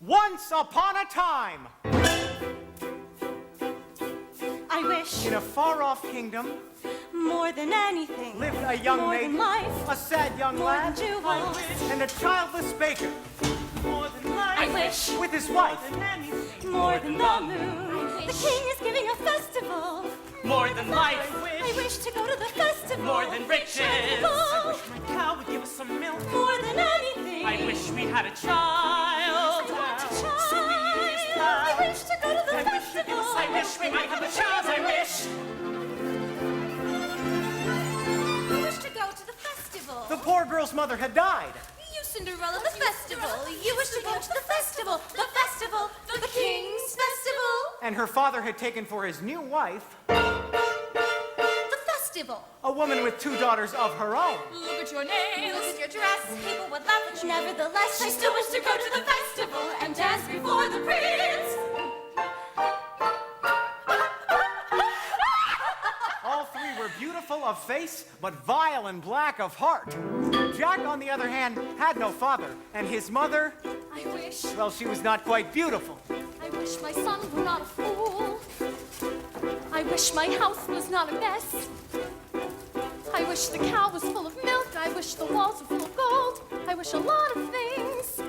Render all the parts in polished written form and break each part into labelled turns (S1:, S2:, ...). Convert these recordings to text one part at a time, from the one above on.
S1: Once upon a time,
S2: I wish
S1: in a far-off kingdom,
S2: more than anything,
S1: lived a young
S2: more
S1: maiden,
S2: than life,
S1: a sad young
S2: more
S1: lad,
S2: than jewels,
S1: and a childless baker.
S3: More than life.
S2: I wish
S1: With his wife.
S3: More than anything.
S2: more than the moon. The king is giving a festival.
S3: More than life.
S2: I wish to go to the festival.
S3: More than riches.
S2: I
S3: wish my cow would give us some milk.
S2: more than anything.
S3: I wish we had a child.
S2: I want a
S3: Sweet
S2: child. I wish to go to the festival.
S3: I wish we might have a child. I wish.
S2: I wish to go to the festival.
S1: The poor girl's mother had died.
S2: You, Cinderella, the festival. You wish to go to the festival. The festival. The king's festival.
S1: And her father had taken for his new wife
S2: The festival.
S1: a woman with 2 daughters of her own.
S3: Look at your nails.
S2: Look at your dress. People would laugh at you. Nevertheless, I still wish to go to the festival and dance before the prince.
S1: All 3 were beautiful of face, but vile and black of heart. Jack, on the other hand, had no father, and his mother,
S2: I wish.
S1: well, she was not quite beautiful.
S2: I wish my son were not a fool. I wish my house was not a mess. I wish the cow was full of milk. I wish the walls were full of gold. I wish a lot of things.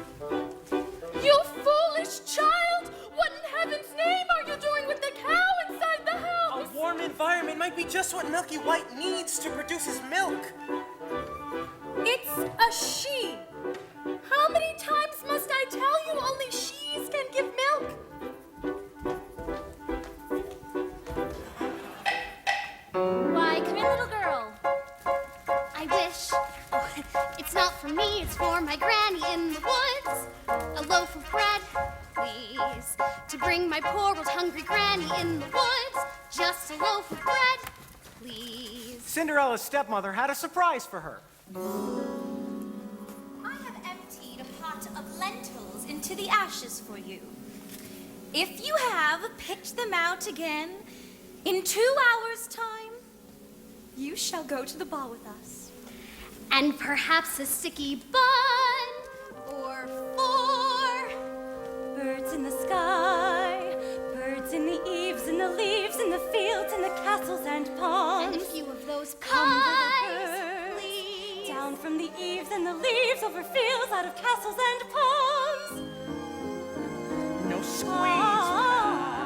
S2: You foolish child! What in heaven's name are you doing with the cow inside the house?
S3: A warm environment might be just what Milky White needs to produce his milk.
S2: It's a she. How many times must I tell you only she's can give milk?
S4: Why, come in, little girl. I wish. Oh, it's not for me, it's for my granny in the woods. A loaf of bread, please. To bring my poor old hungry granny in the woods. Just a loaf of bread, please.
S1: Cinderella's stepmother had a surprise for her.
S2: I have emptied a pot of lentils into the ashes for you. If you have picked them out again in 2 hours' time, you shall go to the ball with us.
S4: And perhaps a sticky bun
S2: Or 4 birds in the sky, birds in the eaves, in the leaves, in the fields, in the castles and ponds.
S4: and a few of those
S2: Come,
S4: pies,
S2: little birds,
S4: please.
S2: down from the eaves and the leaves, over fields, out of castles and ponds.
S3: No squeeze.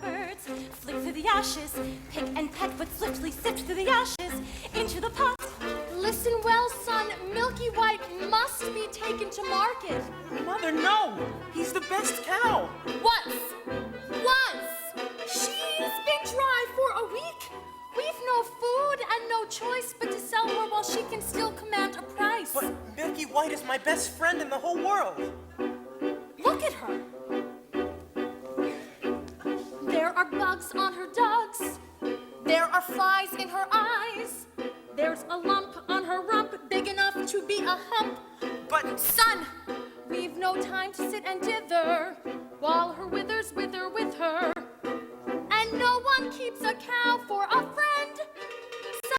S2: Birds flick through the ashes, pick and peck, but swiftly sift through the ashes into the pot.
S4: Listen well, son. Milky White must be taken to market.
S3: Mother, no! He's the best cow!
S4: Once! She's been dry for a week. We've no food and no choice but to sell her while she can still command a price.
S3: But Milky White is my best friend in the whole world.
S4: Look at her. There are bugs on her dugs. There are flies in her eyes. There's a lump on her rump big enough to be a hump.
S3: But
S4: Son, we've no time to sit and dither while her withers wither with her. And no one keeps a cow for a friend.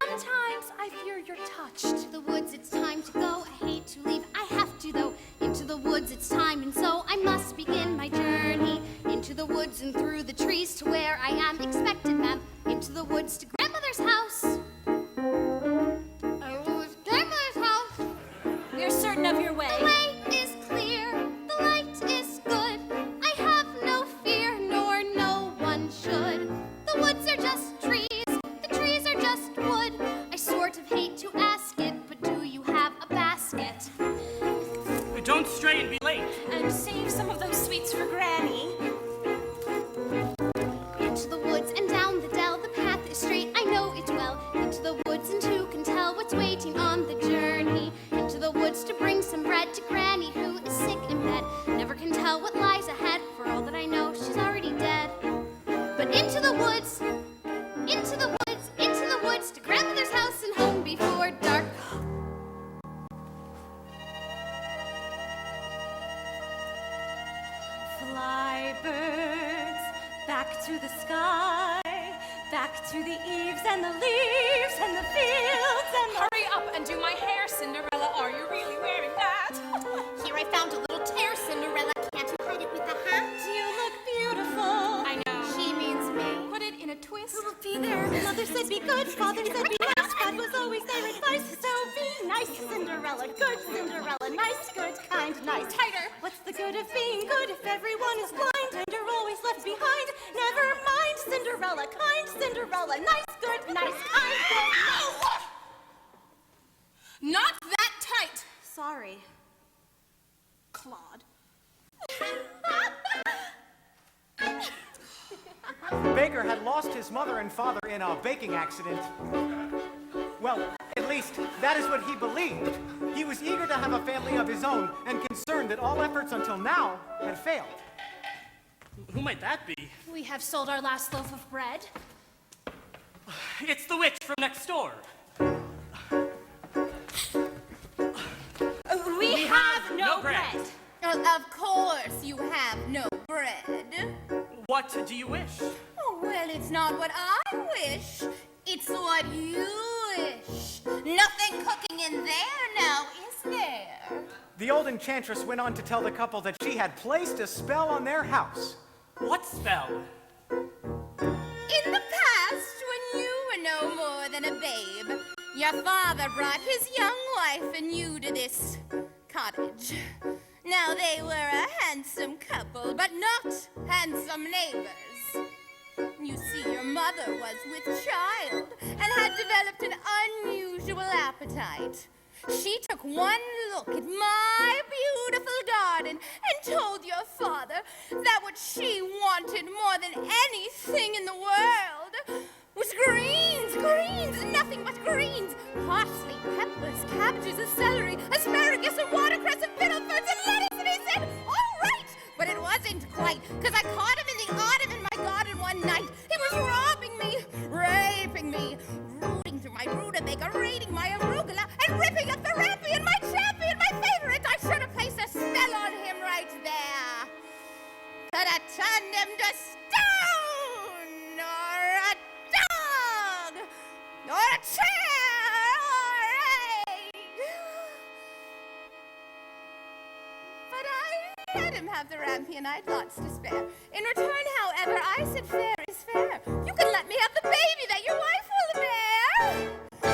S4: Sometimes I fear you're touched.
S5: To the woods, it's time to go. I hate to leave, I have to though. Into the woods, it's time, and so I must begin my journey. Into the woods and through the trees to where I am expected, ma'am. Into the woods to grandmother's house. Grandmother's house.
S2: We're certain of your way.
S5: The way is clear, the light is good. I have no fear, nor no one should. The woods are just trees, the trees are just wood. I sort of hate to ask it, but do you have a basket?
S3: don't stray and be late.
S2: And save some of those sweets for Granny.
S5: Into the woods and down the dell, the path is straight, I know it well. Into the woods and who can tell what's waiting on the journey. Into the woods to bring some bread to Granny who is sick in bed. Never can tell what lies ahead, for all that I know she's already dead. But into the woods, into the woods, into the woods to grandmother's house and home before dark.
S2: Fly birds, back to the sky, back back to the eaves and the leaves and the fields and the...
S6: Hurry up and do my hair, Cinderella. Are you really wearing that?
S5: Here I found a little tear, Cinderella. Can't you hide it with the hat?
S2: You look beautiful.
S6: I know.
S5: She means me.
S6: Put it in a twist.
S2: Who will be there? Mother said be good, father said be nice. Dad was always their advice, so be nice, Cinderella. Good Cinderella, nice, good, kind, nice.
S6: Tighter.
S2: What's the good of being good if everyone is blind and you're always left behind? Never mind, Cinderella, kind Cinderella, nice, good, nice, kind, good.
S6: Ow! Not that tight.
S2: Sorry.
S6: Claude.
S1: Baker had lost his mother and father in a baking accident. Well, at least that is what he believed. He was eager to have a family of his own and concerned that all efforts until now had failed.
S7: Who might that be?
S2: We have sold our last loaf of bread.
S7: It's the witch from next door.
S2: We have no bread.
S5: Of course you have no bread.
S7: What do you wish?
S5: Oh, well, it's not what I wish. It's what you wish. Nothing cooking in there now, is there?
S1: The old enchantress went on to tell the couple that she had placed a spell on their house.
S7: What spell?
S5: In the past, when you were no more than a babe, your father brought his young wife and you to this cottage. Now they were a handsome couple, but not handsome neighbors. You see, your mother was with child and had developed an unusual appetite. She took one look at my beautiful garden and told your father that what she wanted more than anything in the world was greens, greens, nothing but greens. Parsley, peppers, cabbages, and celery, asparagus, and watercress, and fiddlefoods, and lettuce. And he said, all right, but it wasn't quite, because I caught him in the autumn in my garden one night. He was robbing me, raping me, rooting through my rutabaga, raiding my arugula, and ripping up the rampion, my champion, my favorite. I should have placed a spell on him right there. Could have turned him to stone, or a dog, or a chair, or a... But I let him have the rampion. I'd lots to spare. In return, however, I said fair is fair. You can let me have the baby that your wife will bear,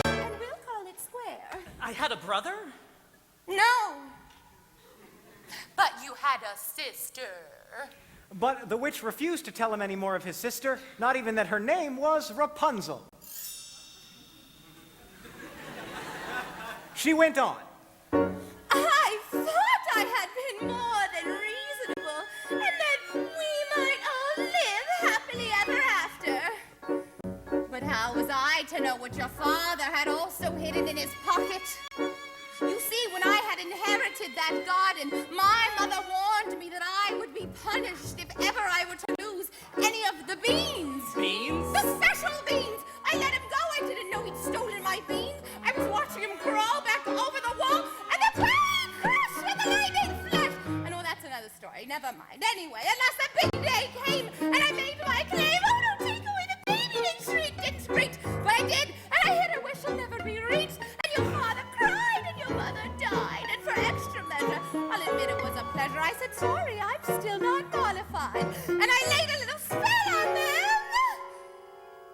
S5: and we'll call it square.
S7: I had a brother?
S5: No.
S6: But you had a sister.
S1: But the witch refused to tell him any more of his sister, not even that her name was Rapunzel. She went on.
S5: I thought I had been more than reasonable, and that we might all live happily ever after. But how was I to know what your father had also hidden in his pocket? You see, when I had inherited that garden, my mother warned me that I would be punished if ever I were to lose any of the beans.
S7: Beans?
S5: The special beans! I let him go. I didn't know he'd stolen my beans. I was watching him crawl back over the wall, and the plane crashed with the lightning flash. I know that's another story. Never mind. Anyway, unless the big day came, and I made my claim, oh, don't take away the baby, they shrieked and shrieked. But I did, and I hit a wish will never be reached, and your father cried, and your mother died. And for extra measure, I'll admit it was a pleasure. I said, sorry, I'm still not qualified. And I laid a little spell on them.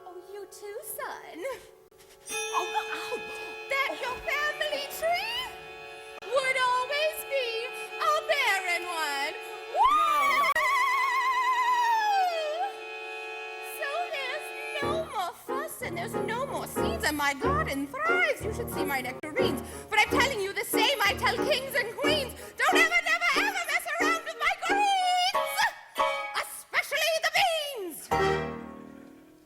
S5: Oh, you too, son. Oh, that your family tree would always be a barren one. Woo! So there's no more fuss and there's no more seeds, and my garden thrives. You should see my nectarines. But I'm telling you the same I tell kings and queens. Don't ever